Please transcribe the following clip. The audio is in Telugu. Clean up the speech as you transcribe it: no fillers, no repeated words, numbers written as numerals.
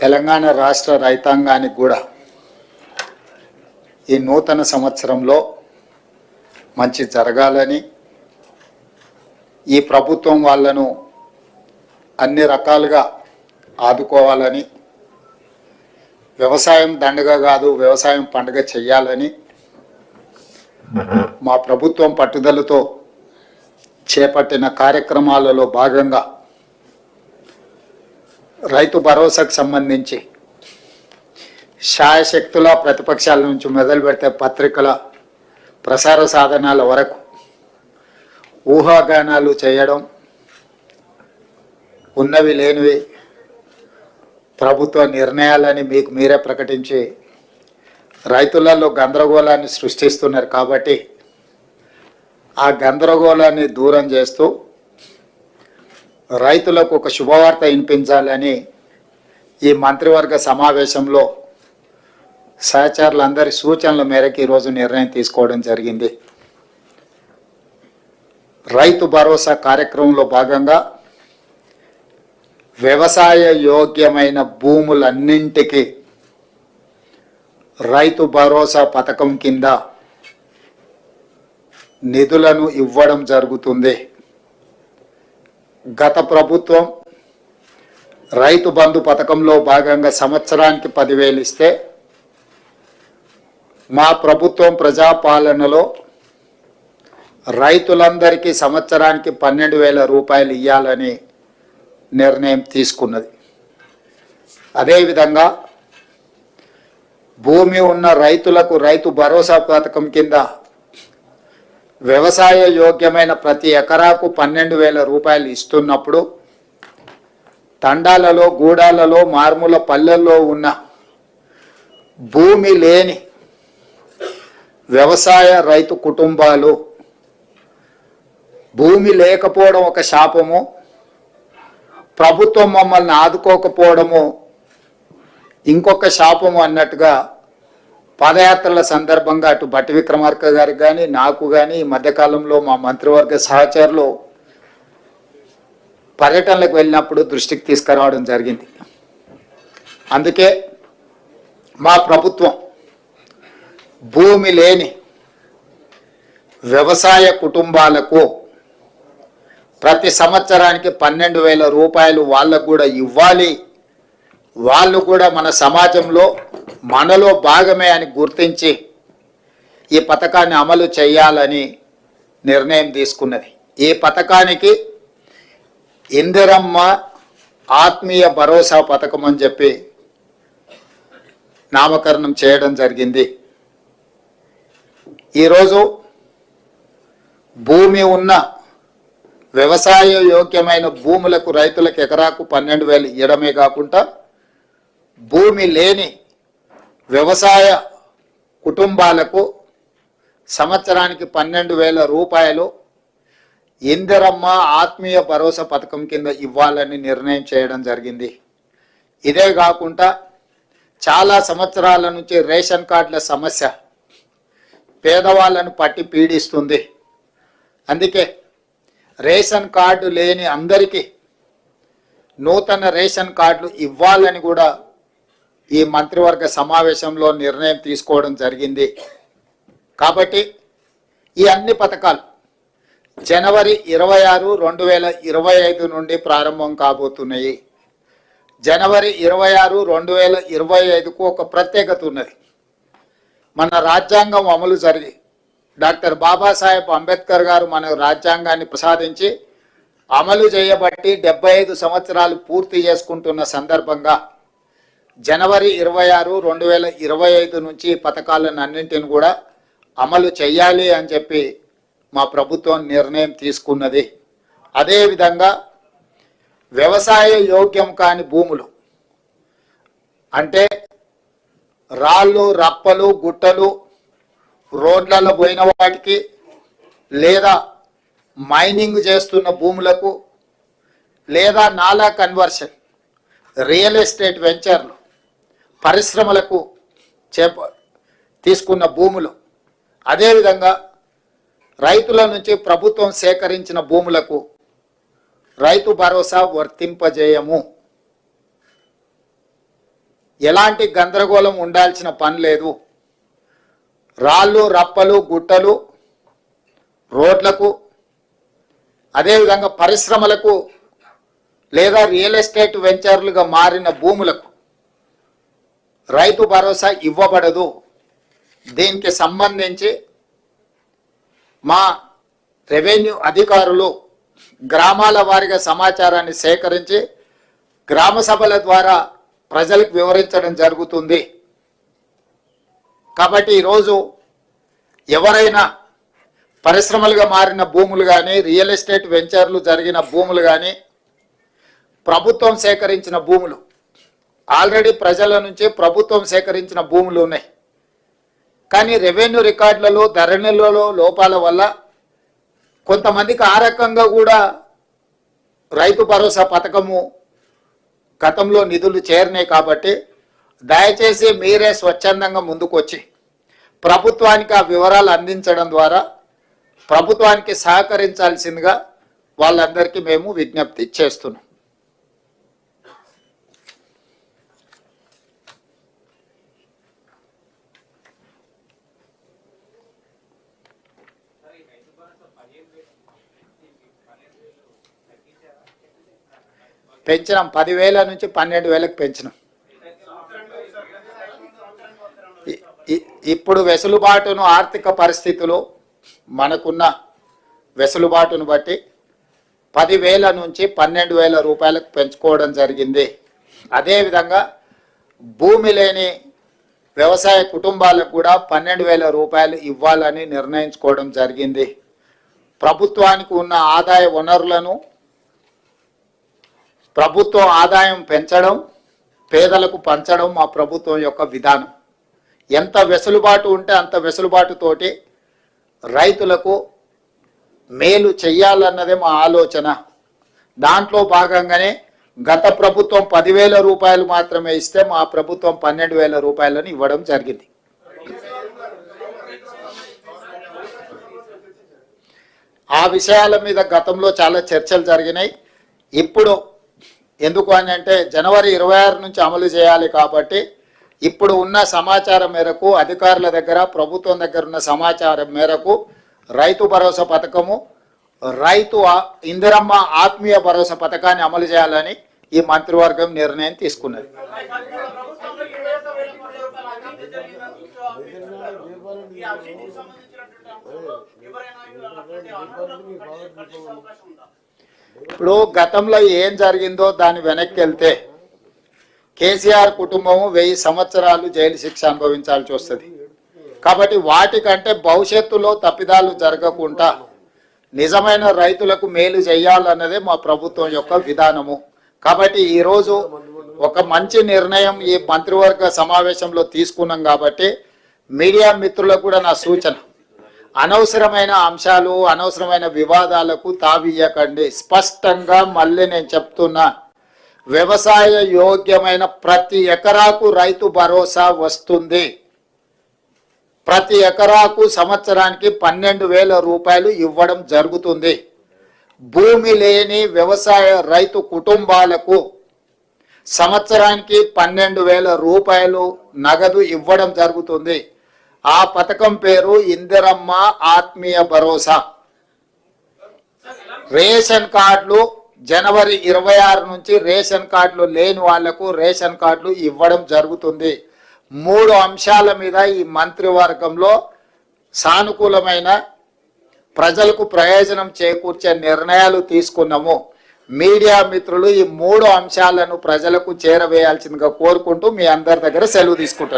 తెలంగాణ రాష్ట్ర రైతాంగానికి కూడా ఈ నూతన సంవత్సరంలో మంచి జరగాలని, ఈ ప్రభుత్వం వాళ్ళను అన్ని రకాలుగా ఆదుకోవాలని, వ్యవసాయం దండగ కాదు వ్యవసాయం పండుగ చెయ్యాలని మా ప్రభుత్వం పట్టుదలతో చేపట్టిన కార్యక్రమాలలో భాగంగా రైతు భరోసాకు సంబంధించి శాయశక్తుల ప్రతిపక్షాల నుంచి మొదలు పెడితే పత్రికల ప్రసార సాధనాల వరకు ఊహాగానాలు చేయడం, ఉన్నవి లేనివి ప్రభుత్వ నిర్ణయాలని మీకు మీరే ప్రకటించి రైతులలో గందరగోళాన్ని సృష్టిస్తున్నారు. కాబట్టి ఆ గందరగోళాన్ని దూరం చేస్తూ రైతులకు ఒక శుభవార్త వినిపించాలని ఈ మంత్రివర్గ సమావేశంలో సహచరులందరి సూచనల మేరకు ఈరోజు నిర్ణయం తీసుకోవడం జరిగింది. రైతు భరోసా కార్యక్రమంలో భాగంగా వ్యవసాయ యోగ్యమైన భూములన్నింటికి రైతు భరోసా పథకం కింద నిధులను ఇవ్వడం జరుగుతుంది. గత ప్రభుత్వం రైతు బంధు పథకంలో భాగంగా సంవత్సరానికి 10,000 ఇస్తే, మా ప్రభుత్వం ప్రజాపాలనలో రైతులందరికీ సంవత్సరానికి 12,000 రూపాయలు ఇవ్వాలని నిర్ణయం తీసుకున్నది. అదేవిధంగా భూమి ఉన్న రైతులకు రైతు భరోసా పథకం కింద వ్యవసాయ యోగ్యమైన ప్రతి ఎకరాకు 12,000 రూపాయలు ఇస్తున్నప్పుడు, తండాలలో గూడాలలో మారుమూల పల్లెల్లో ఉన్న భూమి లేని వ్యవసాయ రైతు కుటుంబాలు, భూమి లేకపోవడం ఒక శాపము, ప్రభుత్వం మమ్మల్ని ఆదుకోకపోవడము ఇంకొక శాపము అన్నట్టుగా పాదయాత్రల సందర్భంగా అటు భట్టి విక్రమార్క గారికి కానీ నాకు కానీ ఈ మధ్యకాలంలో మా మంత్రివర్గ సహచరులు పర్యటనలకు వెళ్ళినప్పుడు దృష్టికి తీసుకురావడం జరిగింది. అందుకే మా ప్రభుత్వం భూమి లేని వ్యవసాయ కుటుంబాలకు ప్రతి సంవత్సరానికి 12,000 రూపాయలు వాళ్ళకు కూడా ఇవ్వాలి, వాళ్ళు కూడా మన సమాజంలో మనలో భాగమే అని గుర్తించి ఈ పథకాన్ని అమలు చేయాలని నిర్ణయం తీసుకున్నది. ఈ పథకానికి ఇందిరమ్మ ఆత్మీయ భరోసా పథకం అని చెప్పి నామకరణం చేయడం జరిగింది. ఈరోజు భూమి ఉన్న వ్యవసాయ యోగ్యమైన భూములకు రైతులకు ఎకరాకు 12,000 ఇవ్వడమే కాకుండా, భూమి లేని వ్యవసాయ కుటుంబాలకు సంవత్సరానికి 12,000 రూపాయలు ఇందిరమ్మ ఆత్మీయ భరోసా పథకం కింద ఇవ్వాలని నిర్ణయం చేయడం జరిగింది. ఇదే కాకుండా చాలా సంవత్సరాల నుంచి రేషన్ కార్డుల సమస్య పేదవాళ్ళను పట్టి పీడిస్తుంది. అందుకే రేషన్ కార్డు లేని అందరికీ నూతన రేషన్ కార్డులు ఇవ్వాలని కూడా ఈ మంత్రివర్గ సమావేశంలో నిర్ణయం తీసుకోవడం జరిగింది. కాబట్టి ఈ అన్ని పథకాలు జనవరి 26, 2025 నుండి ప్రారంభం కాబోతున్నాయి. జనవరి 26, 2025కు ఒక ప్రత్యేకత ఉన్నది. మన రాజ్యాంగం అమలు జరిగి డాక్టర్ బాబాసాహెబ్ అంబేద్కర్ గారు మన రాజ్యాంగాన్ని ప్రసాదించి అమలు చేయబట్టి 75 సంవత్సరాలు పూర్తి చేసుకుంటున్న సందర్భంగా జనవరి 26, 2025 నుంచి పథకాలను అన్నింటిని కూడా అమలు చేయాలి అని చెప్పి మా ప్రభుత్వం నిర్ణయం తీసుకున్నది. అదేవిధంగా వ్యవసాయ యోగ్యం కాని భూములు అంటే రాళ్ళు రప్పలు గుట్టలు రోడ్లలో పోయిన వాటికి, లేదా మైనింగ్ చేస్తున్న భూములకు, లేదా నాలా కన్వర్షన్ రియల్ ఎస్టేట్ వెంచర్లు పరిశ్రమలకు తీసుకున్న భూములు, అదేవిధంగా రైతుల నుంచి ప్రభుత్వం సేకరించిన భూములకు రైతు భరోసా వర్తింపజేయము. ఎలాంటి గందరగోళం ఉండాల్సిన పని లేదు. రాళ్ళు రప్పలు గుట్టలు రోడ్లకు, అదేవిధంగా పరిశ్రమలకు లేదా రియల్ ఎస్టేట్ వెంచర్లుగా మారిన భూములకు రైతు భరోసా ఇవ్వబడదు. దీనికి సంబంధించి మా రెవెన్యూ అధికారులు గ్రామాల వారీగా సమాచారాన్ని సేకరించి గ్రామ సభల ద్వారా ప్రజలకు వివరించడం జరుగుతుంది. కాబట్టి ఈరోజు ఎవరైనా పరిశ్రమలుగా మారిన భూములు కానీ రియల్ ఎస్టేట్ వెంచర్లు జరిగిన భూములు కానీ ప్రభుత్వం సేకరించిన భూములు, ఆల్రెడీ ప్రజల నుంచి ప్రభుత్వం సేకరించిన భూములు ఉన్నాయి. కానీ రెవెన్యూ రికార్డులలో ధరణిలలో లోపాల వల్ల కొంతమందికి ఆ రకంగా కూడా రైతు భరోసా పథకము గతంలో నిధులు చేరినాయి. కాబట్టి దయచేసి మీరే స్వచ్ఛందంగా ముందుకొచ్చి ప్రభుత్వానికి ఆ వివరాలు అందించడం ద్వారా ప్రభుత్వానికి సహకరించాల్సిందిగా వాళ్ళందరికీ మేము విజ్ఞప్తి చేస్తున్నాం. పెంచినాం, 10,000 నుంచి 12,000కు పెంచినాం. ఇప్పుడు వెసులుబాటును, ఆర్థిక పరిస్థితులు మనకున్న వెసులుబాటును బట్టి 10,000 నుంచి 12,000 రూపాయలకు పెంచుకోవడం జరిగింది. అదేవిధంగా భూమి లేని వ్యవసాయ కుటుంబాలకు కూడా 12,000 రూపాయలు ఇవ్వాలని నిర్ణయించుకోవడం జరిగింది. ప్రభుత్వానికి ఉన్న ఆదాయ వనరులను ప్రభుత్వం ఆదాయం పెంచడం, పేదలకు పంచడం మా ప్రభుత్వం యొక్క విధానం. ఎంత వెసులుబాటు ఉంటే అంత వెసులుబాటుతోటి రైతులకు మేలు చెయ్యాలన్నదే మా ఆలోచన. దాంట్లో భాగంగానే గత ప్రభుత్వం 10,000 రూపాయలు మాత్రమే ఇస్తే మా ప్రభుత్వం 12,000 రూపాయలను ఇవ్వడం జరిగింది. ఆ విషయాల మీద గతంలో చాలా చర్చలు జరిగినాయి. ఇప్పుడు ఎందుకు అని అంటే జనవరి 26 నుంచి అమలు చేయాలి. కాబట్టి ఇప్పుడు ఉన్న సమాచారం మేరకు, అధికారుల దగ్గర ప్రభుత్వం దగ్గర ఉన్న సమాచారం మేరకు రైతు భరోసా పథకము, రైతు ఇందిరమ్మ ఆత్మీయ భరోసా పథకాన్ని అమలు చేయాలని ఈ మంత్రివర్గం నిర్ణయం తీసుకున్నది. ఇప్పుడు గతంలో ఏం జరిగిందో దాని వెనక్కి వెళ్తే కేసీఆర్ కుటుంబము 1000 సంవత్సరాలు జైలు శిక్ష అనుభవించాల్సి వస్తుంది. కాబట్టి వాటికంటే భవిష్యత్తులో తప్పిదాలు జరగకుండా నిజమైన రైతులకు మేలు చేయాలన్నదే మా ప్రభుత్వం యొక్క విధానము. కాబట్టి ఈరోజు ఒక మంచి నిర్ణయం ఈ మంత్రివర్గ సమావేశంలో తీసుకున్నాం. కాబట్టి మీడియా మిత్రులకు కూడా నా సూచన, అనవసరమైన అంశాలు, అనవసరమైన వివాదాలకు తావియ్యకండి. స్పష్టంగా మళ్ళీ నేను చెప్తున్నా, వ్యవసాయ యోగ్యమైన ప్రతి ఎకరాకు రైతు భరోసా వస్తుంది. ప్రతి ఎకరాకు సంవత్సరానికి 12,000 రూపాయలు ఇవ్వడం జరుగుతుంది. భూమి లేని వ్యవసాయ రైతు కుటుంబాలకు సంవత్సరానికి 12,000 రూపాయలు నగదు ఇవ్వడం జరుగుతుంది. ఆ పథకం పేరు ఇందిరమ్మ ఆత్మీయ భరోసా. రేషన్ కార్డులు జనవరి 26 నుంచి రేషన్ కార్డులు లేని వాళ్లకు రేషన్ కార్డులు ఇవ్వడం జరుగుతుంది. 3 అంశాల మీద ఈ మంత్రివర్గంలో సానుకూలమైన, ప్రజలకు ప్రయోజనం చేకూర్చే నిర్ణయాలు తీసుకున్నాము. మీడియా మిత్రులు ఈ 3 అంశాలను ప్రజలకు చేరవేయాల్సిందిగా కోరుకుంటూ మీ అందరి దగ్గర సెలవు తీసుకుంటారు.